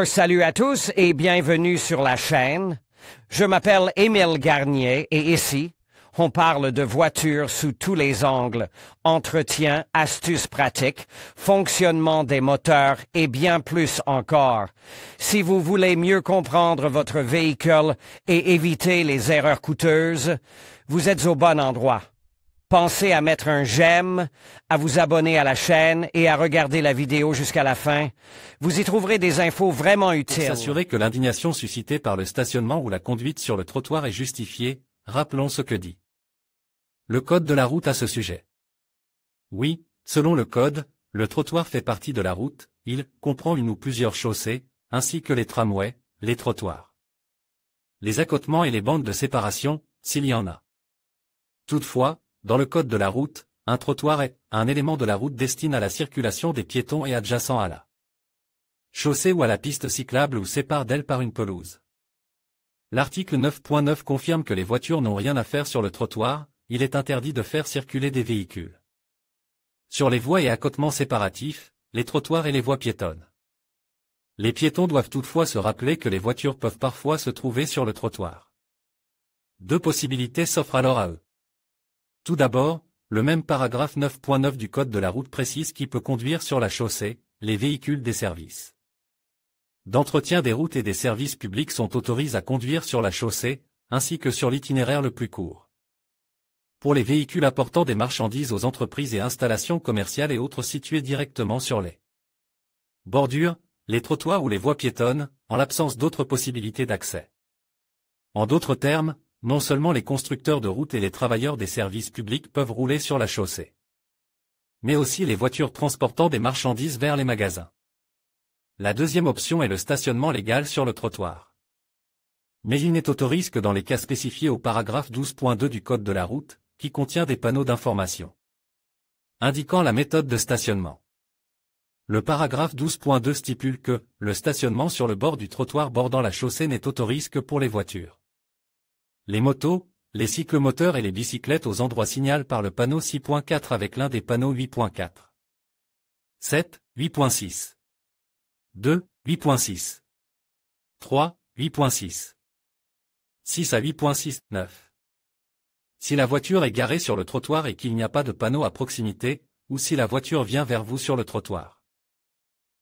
Salut à tous et bienvenue sur la chaîne. Je m'appelle Émile Garnier et ici, on parle de voitures sous tous les angles, entretien, astuces pratiques, fonctionnement des moteurs et bien plus encore. Si vous voulez mieux comprendre votre véhicule et éviter les erreurs coûteuses, vous êtes au bon endroit. Pensez à mettre un j'aime, à vous abonner à la chaîne et à regarder la vidéo jusqu'à la fin. Vous y trouverez des infos vraiment utiles. Pour s'assurer que l'indignation suscitée par le stationnement ou la conduite sur le trottoir est justifiée, rappelons ce que dit le code de la route à ce sujet. Oui, selon le code, le trottoir fait partie de la route, il comprend une ou plusieurs chaussées, ainsi que les tramways, les trottoirs, les accotements et les bandes de séparation, s'il y en a. Toutefois, dans le code de la route, un trottoir est un élément de la route destiné à la circulation des piétons et adjacent à la chaussée ou à la piste cyclable ou sépare d'elle par une pelouse. L'article 9.9 confirme que les voitures n'ont rien à faire sur le trottoir, il est interdit de faire circuler des véhicules sur les voies et accotements séparatifs, les trottoirs et les voies piétonnes. Les piétons doivent toutefois se rappeler que les voitures peuvent parfois se trouver sur le trottoir. Deux possibilités s'offrent alors à eux. Tout d'abord, le même paragraphe 9.9 du Code de la route précise qui peut conduire sur la chaussée, les véhicules des services d'entretien des routes et des services publics sont autorisés à conduire sur la chaussée, ainsi que sur l'itinéraire le plus court. Pour les véhicules apportant des marchandises aux entreprises et installations commerciales et autres situées directement sur les bordures, les trottoirs ou les voies piétonnes, en l'absence d'autres possibilités d'accès. En d'autres termes, non seulement les constructeurs de routes et les travailleurs des services publics peuvent rouler sur la chaussée, mais aussi les voitures transportant des marchandises vers les magasins. La deuxième option est le stationnement légal sur le trottoir. Mais il n'est autorisé que dans les cas spécifiés au paragraphe 12.2 du Code de la route, qui contient des panneaux d'information indiquant la méthode de stationnement. Le paragraphe 12.2 stipule que le stationnement sur le bord du trottoir bordant la chaussée n'est autorisé que pour les voitures, les motos, les cyclomoteurs et les bicyclettes aux endroits signalés par le panneau 6.4 avec l'un des panneaux 8.4. 7, 8.6. 2, 8.6. 3, 8.6. 6 à 8.6, 9. Si la voiture est garée sur le trottoir et qu'il n'y a pas de panneau à proximité, ou si la voiture vient vers vous sur le trottoir,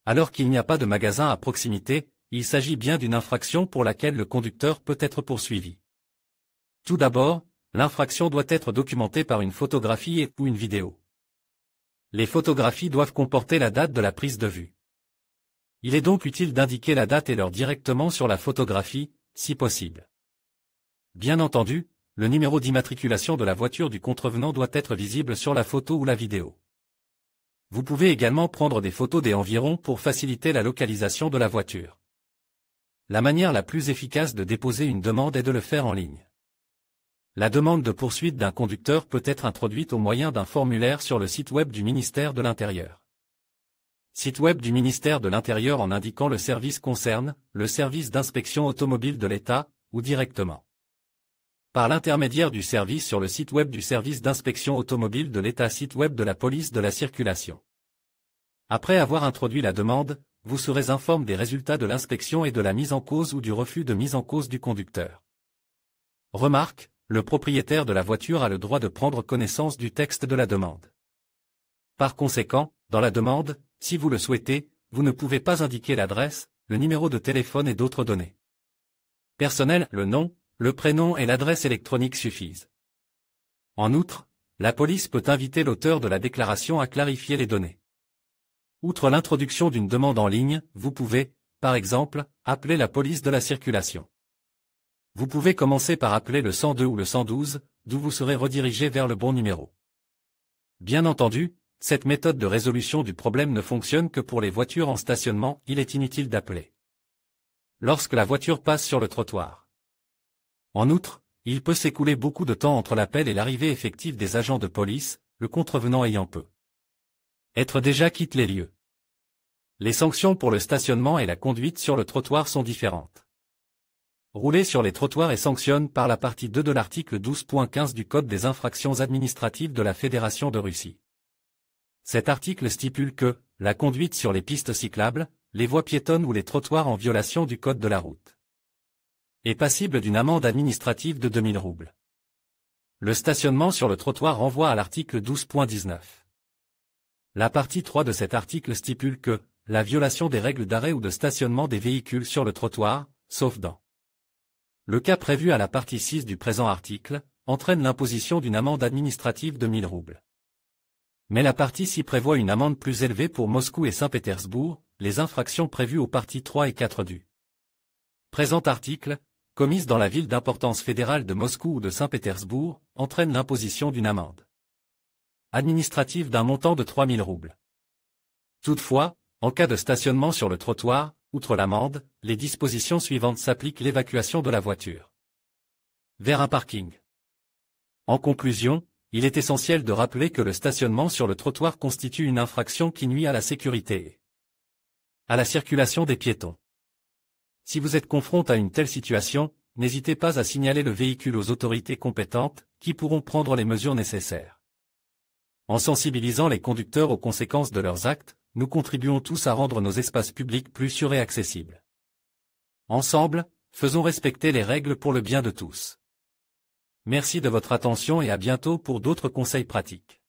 alors qu'il n'y a pas de magasin à proximité, il s'agit bien d'une infraction pour laquelle le conducteur peut être poursuivi. Tout d'abord, l'infraction doit être documentée par une photographie ou une vidéo. Les photographies doivent comporter la date de la prise de vue. Il est donc utile d'indiquer la date et l'heure directement sur la photographie, si possible. Bien entendu, le numéro d'immatriculation de la voiture du contrevenant doit être visible sur la photo ou la vidéo. Vous pouvez également prendre des photos des environs pour faciliter la localisation de la voiture. La manière la plus efficace de déposer une demande est de le faire en ligne. La demande de poursuite d'un conducteur peut être introduite au moyen d'un formulaire sur le site web du ministère de l'Intérieur. Site web du ministère de l'Intérieur en indiquant le service concerne, le service d'inspection automobile de l'État, ou directement par l'intermédiaire du service sur le site web du service d'inspection automobile de l'État, site web de la police de la circulation. Après avoir introduit la demande, vous serez informé des résultats de l'inspection et de la mise en cause ou du refus de mise en cause du conducteur. Remarque, le propriétaire de la voiture a le droit de prendre connaissance du texte de la demande. Par conséquent, dans la demande, si vous le souhaitez, vous ne pouvez pas indiquer l'adresse, le numéro de téléphone et d'autres données personnelles, le nom, le prénom et l'adresse électronique suffisent. En outre, la police peut inviter l'auteur de la déclaration à clarifier les données. Outre l'introduction d'une demande en ligne, vous pouvez, par exemple, appeler la police de la circulation. Vous pouvez commencer par appeler le 102 ou le 112, d'où vous serez redirigé vers le bon numéro. Bien entendu, cette méthode de résolution du problème ne fonctionne que pour les voitures en stationnement, il est inutile d'appeler lorsque la voiture passe sur le trottoir. En outre, il peut s'écouler beaucoup de temps entre l'appel et l'arrivée effective des agents de police, le contrevenant ayant peu être déjà quitté les lieux. Les sanctions pour le stationnement et la conduite sur le trottoir sont différentes. Rouler sur les trottoirs est sanctionné par la partie 2 de l'article 12.15 du Code des infractions administratives de la Fédération de Russie. Cet article stipule que la conduite sur les pistes cyclables, les voies piétonnes ou les trottoirs en violation du code de la route. Est passible d'une amende administrative de 2000 roubles. Le stationnement sur le trottoir renvoie à l'article 12.19. La partie 3 de cet article stipule que la violation des règles d'arrêt ou de stationnement des véhicules sur le trottoir, sauf dans le cas prévu à la partie 6 du présent article, entraîne l'imposition d'une amende administrative de 1000 roubles. Mais la partie 6 prévoit une amende plus élevée pour Moscou et Saint-Pétersbourg, les infractions prévues aux parties 3 et 4 du présent article, commises dans la ville d'importance fédérale de Moscou ou de Saint-Pétersbourg, entraînent l'imposition d'une amende administrative d'un montant de 3000 roubles. Toutefois, en cas de stationnement sur le trottoir, outre l'amende, les dispositions suivantes s'appliquent: l'évacuation de la voiture vers un parking. En conclusion, il est essentiel de rappeler que le stationnement sur le trottoir constitue une infraction qui nuit à la sécurité et à la circulation des piétons. Si vous êtes confronté à une telle situation, n'hésitez pas à signaler le véhicule aux autorités compétentes, qui pourront prendre les mesures nécessaires. En sensibilisant les conducteurs aux conséquences de leurs actes, nous contribuons tous à rendre nos espaces publics plus sûrs et accessibles. Ensemble, faisons respecter les règles pour le bien de tous. Merci de votre attention et à bientôt pour d'autres conseils pratiques.